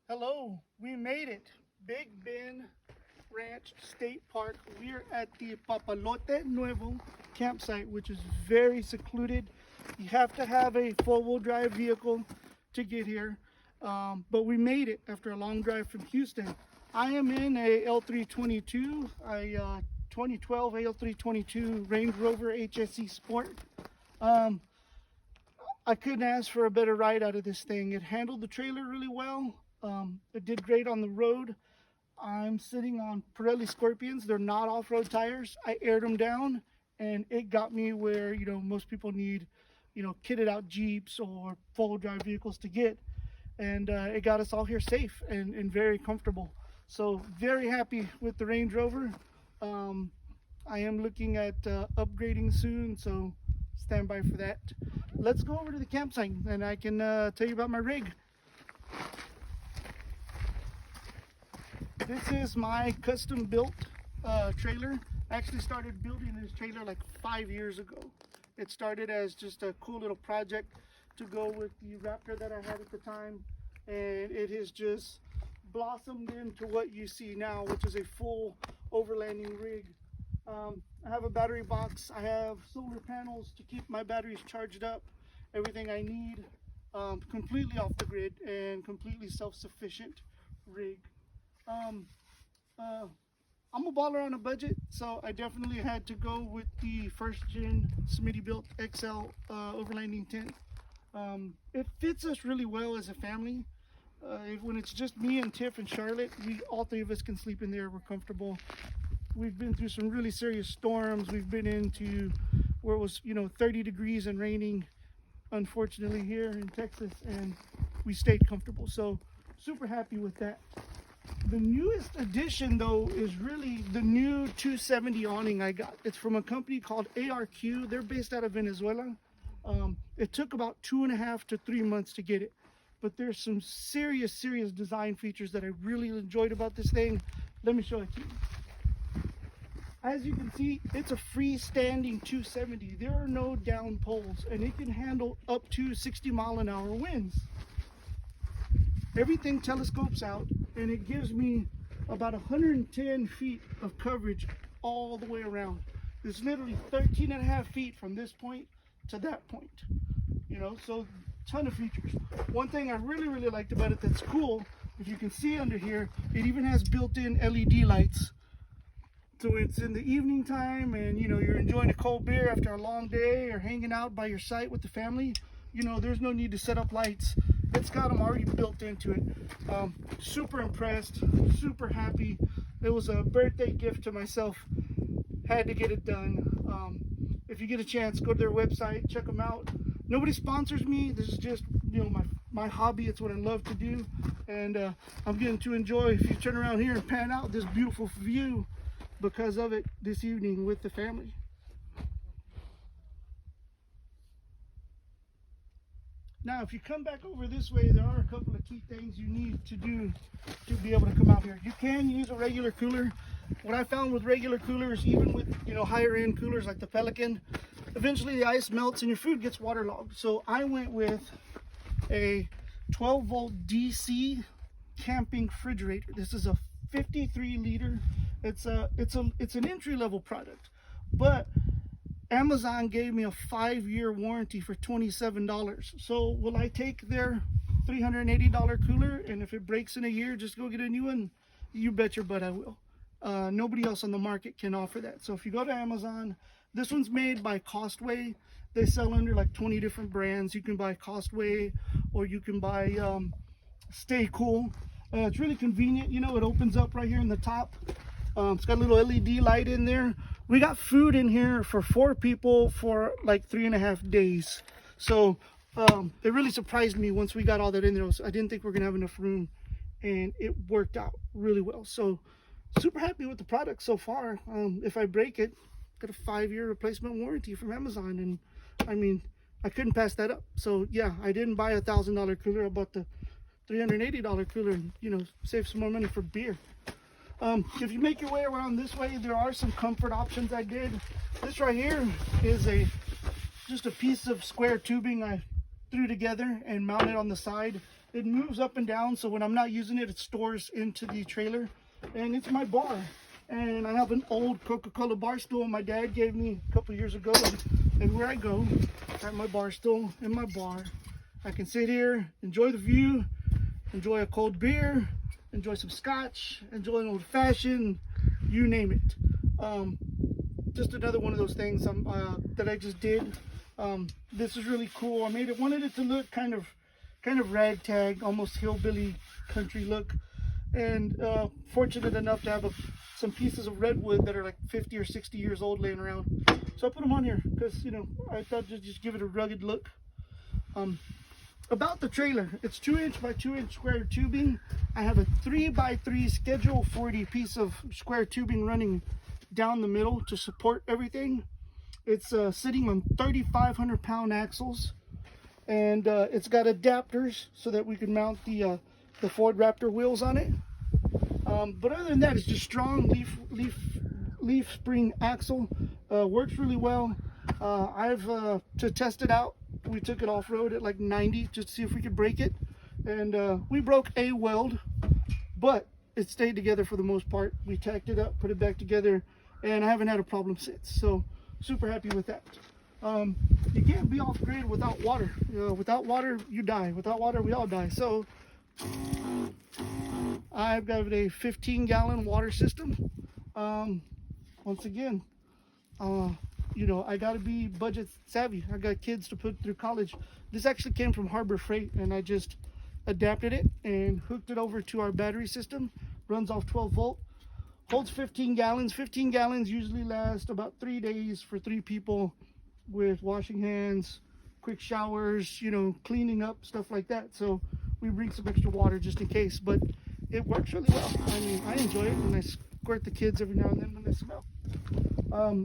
Hello, we made it. Big Bend Ranch State Park. We're at the Papalote Nuevo campsite, which is very secluded. You have to have a four-wheel drive vehicle to get here, but we made it after a long drive from Houston. I am in a L322, a 2012 L322 Range Rover HSE Sport. I couldn't ask for a better ride out of this thing. It handled the trailer really well. It did great on the road. I'm sitting on Pirelli Scorpions. They're not off-road tires. I aired them down and it got me where, most people need, kitted out Jeeps or four-wheel drive vehicles to get. And it got us all here safe and very comfortable. So very happy with the Range Rover. I am looking at upgrading soon, so stand by for that. Let's go over to the campsite and I can tell you about my rig. This is my custom built trailer. I actually started building this trailer like 5 years ago. It started as just a cool little project to go with the Raptor that I had at the time, and it has just blossomed into what you see now, which is a full overlanding rig. I have a battery box. I have solar panels to keep my batteries charged up, everything I need, completely off the grid and completely self-sufficient rig. I'm a baller on a budget, so I definitely had to go with the first gen Smitty built XL overlanding tent. It fits us really well as a family. When it's just me and Tiff and Charlotte, all three of us can sleep in there. We're comfortable. We've been through some really serious storms. We've been into where it was 30 degrees and raining, unfortunately, here in Texas, and we stayed comfortable. So super happy with that. The newest addition, though, is really the new 270 awning I got. It's from a company called ARQ. They're based out of Venezuela. It took about 2.5 to 3 months to get it, but there's some serious design features that I really enjoyed about this thing. Let me show it to you. As you can see, it's a freestanding 270. There are no down poles, and it can handle up to 60-mile-an-hour winds. Everything telescopes out, and it gives me about 110 feet of coverage all the way around. It's literally 13.5 feet from this point to that point. So ton of features. One thing I really liked about it that's cool, if you can see under here, it even has built-in LED lights. So it's in the evening time and you're enjoying a cold beer after a long day or hanging out by your site with the family, there's no need to set up lights. It's got them already built into it. Super impressed, super happy. It was a birthday gift to myself. Had to get it done. If you get a chance, go to their website, check them out. Nobody sponsors me. This is just my hobby. It's what I love to do, and I'm getting to enjoy. If you turn around here and pan out this beautiful view because of it this evening with the family. Now, if you come back over this way, there are a couple of key things you need to do to be able to come out here. You can use a regular cooler. What I found with regular coolers, even with higher end coolers like the Pelican, eventually the ice melts and your food gets waterlogged. So I went with a 12-volt DC camping refrigerator. This is a 53-liter. It's an entry-level product, but Amazon gave me a 5-year warranty for $27. So will I take their $380 cooler, and if it breaks in a year, just go get a new one? You bet your butt I will. Nobody else on the market can offer that. So if you go to Amazon, this one's made by Costway. They sell under like 20 different brands. You can buy Costway or you can buy Stay Cool. It's really convenient. It opens up right here in the top. It's got a little LED light in there. We got food in here for 4 people for like 3.5 days. So it really surprised me once we got all that in there. I didn't think we were gonna have enough room, and it worked out really well. So super happy with the product so far. If I break it, got a 5-year replacement warranty from Amazon, and I mean, I couldn't pass that up. So yeah, I didn't buy a $1,000 cooler. I bought the $380 cooler and save some more money for beer. If you make your way around this way, there are some comfort options I did. This right here is just a piece of square tubing I through together and mount it on the side. It moves up and down, so when I'm not using it, it stores into the trailer. And it's my bar. And I have an old Coca-Cola bar stool my dad gave me a couple years ago. And where I go, I have my bar stool and my bar. I can sit here, enjoy the view, enjoy a cold beer, enjoy some scotch, enjoy an old-fashioned, you name it. Just another one of those things that I just did. This is really cool. Wanted it to look kind of ragtag, almost hillbilly country look. And fortunate enough to have some pieces of redwood that are like 50 or 60 years old laying around. So I put them on here because, you know, I thought to just give it a rugged look. About the trailer, it's 2-inch by 2-inch square tubing. I have a 3x3 Schedule 40 piece of square tubing running down the middle to support everything. It's sitting on 3,500 pound axles, and it's got adapters so that we can mount the Ford Raptor wheels on it. But other than that, it's just strong leaf spring axle. Works really well. To test it out, we took it off-road at like 90 just to see if we could break it, and we broke a weld, but it stayed together for the most part. We tacked it up, put it back together, and I haven't had a problem since. So super happy with that. You can't be off-grid without water. Without water, you die. Without water, we all die. So I've got a 15-gallon water system. Once again, you know, I got to be budget savvy. I got kids to put through college. This actually came from Harbor Freight, and I just adapted it and hooked it over to our battery system. Runs off 12 volt, holds 15 gallons. 15 gallons usually last about 3 days for 3 people with washing hands, quick showers, you know, cleaning up, stuff like that. So we bring some extra water just in case, but it works really well. I mean, I enjoy it, and I squirt the kids every now and then when they smell.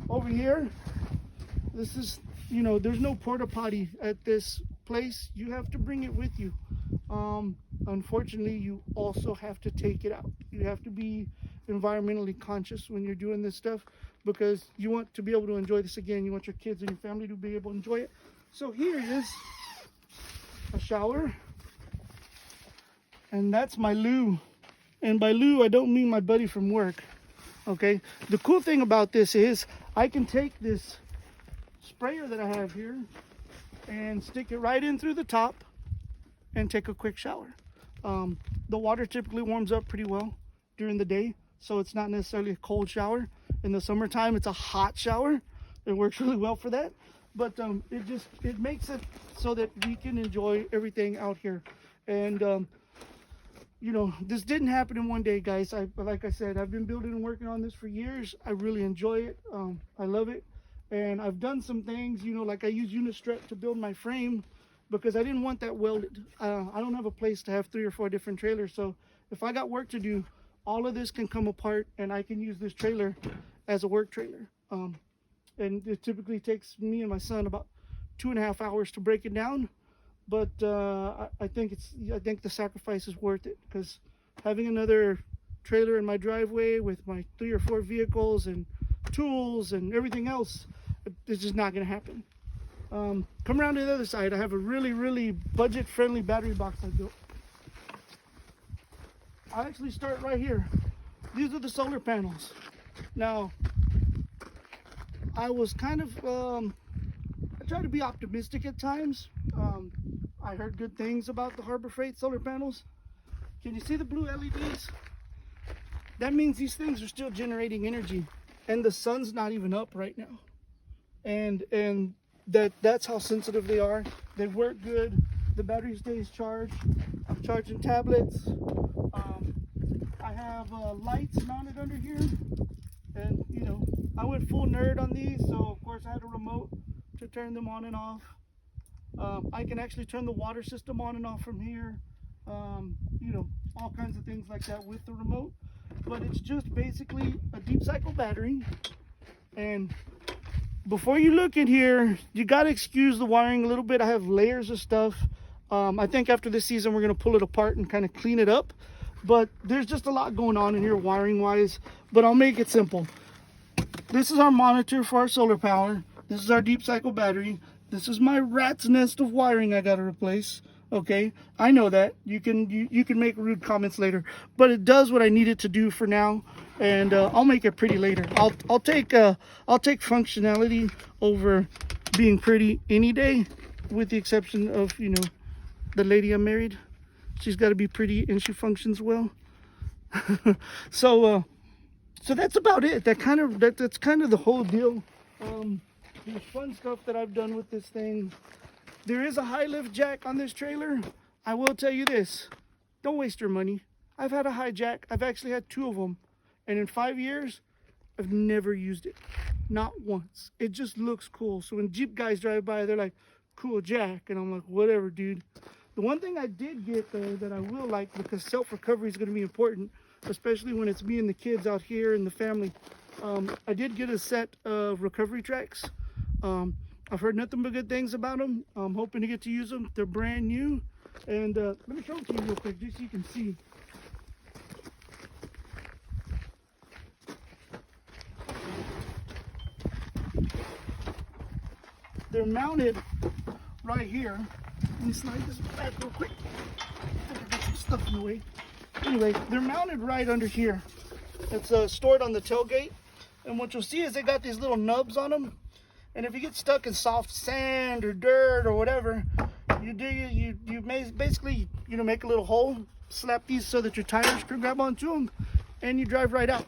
Over here, this is, you know, there's no porta potty at this place. You have to bring it with you. Unfortunately, you also have to take it out. You have to be environmentally conscious when you're doing this stuff, because you want to be able to enjoy this again. You want your kids and your family to be able to enjoy it. So here is a shower, and that's my loo. And by loo, I don't mean my buddy from work. Okay, the cool thing about this is I can take this sprayer that I have here and stick it right in through the top and take a quick shower. The water typically warms up pretty well during the day, so it's not necessarily a cold shower. In the summertime, it's a hot shower. It works really well for that, but it makes it so that we can enjoy everything out here. And you know, this didn't happen in one day, guys. Like I said, I've been building and working on this for years. I really enjoy it. I love it. And I've done some things, you know, like I use Unistrut to build my frame because I didn't want that welded. I don't have a place to have 3 or 4 different trailers. So if I got work to do, all of this can come apart and I can use this trailer as a work trailer. And it typically takes me and my son about 2.5 hours to break it down. But I think the sacrifice is worth it, because having another trailer in my driveway with my 3 or 4 vehicles and tools and everything else, it's just not going to happen. Come around to the other side. I have a really budget-friendly battery box I built. I'll actually start right here. These are the solar panels. Now, I was kind of I try to be optimistic at times. I heard good things about the Harbor Freight solar panels. Can you see the blue LEDs? That means these things are still generating energy, and the sun's not even up right now. And that's how sensitive they are. They work good. The battery stays charged. I'm charging tablets. I have lights mounted under here, and you know, I went full nerd on these, so of course I had a remote to turn them on and off. I can actually turn the water system on and off from here. You know, all kinds of things like that with the remote. But it's just basically a deep cycle battery. And before you look in here, you got to excuse the wiring a little bit. I have layers of stuff. I think after this season, we're going to pull it apart and kind of clean it up. But there's just a lot going on in here wiring wise. But I'll make it simple. This is our monitor for our solar power. This is our deep cycle battery. This is my rat's nest of wiring I gotta replace. Okay, I know that. You can make rude comments later, but it does what I need it to do for now, and I'll make it pretty later. I'll take functionality over being pretty any day, with the exception of, you know, the lady I'm married. She's got to be pretty and she functions well. So that's about it. That's kind of the whole deal. There's fun stuff that I've done with this thing. There is a high lift jack on this trailer. I will tell you this, don't waste your money. I've had a high jack. I've actually had 2 of them, and in 5 years I've never used it, not once. It just looks cool. So when Jeep guys drive by, they're like, cool jack, and I'm like, whatever, dude. The one thing I did get though that I will like, because self-recovery is going to be important, especially when it's me and the kids out here and the family, I did get a set of recovery tracks. I've heard nothing but good things about them. I'm hoping to get to use them. They're brand new, and let me show them to you real quick just so you can see. They're mounted right here. Let me slide this back real quick. I think I got some stuff in the way. Anyway, they're mounted right under here. It's stored on the tailgate, and what you'll see is they got these little nubs on them. And if you get stuck in soft sand or dirt or whatever, you basically, you know, make a little hole, slap these so that your tires can grab onto them, and you drive right out.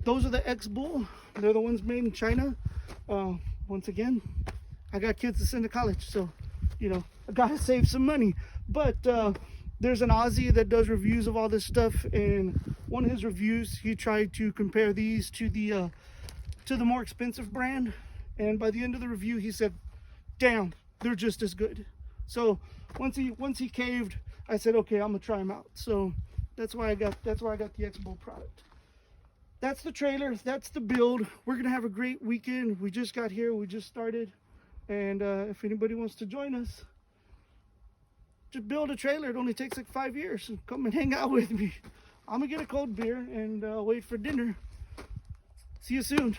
Those are the X-Bull. They're the ones made in China. Once again, I got kids to send to college, so, you know, I gotta save some money. But there's an Aussie that does reviews of all this stuff, and one of his reviews, he tried to compare these to the more expensive brand. And by the end of the review, he said, damn, they're just as good. So once he caved, I said, okay, I'm gonna try them out. So that's why I got the X-Bull product. That's the trailer, that's the build. We're gonna have a great weekend. We just got here, we just started. And if anybody wants to join us, just build a trailer. It only takes like 5 years. So come and hang out with me. I'm gonna get a cold beer and wait for dinner. See you soon.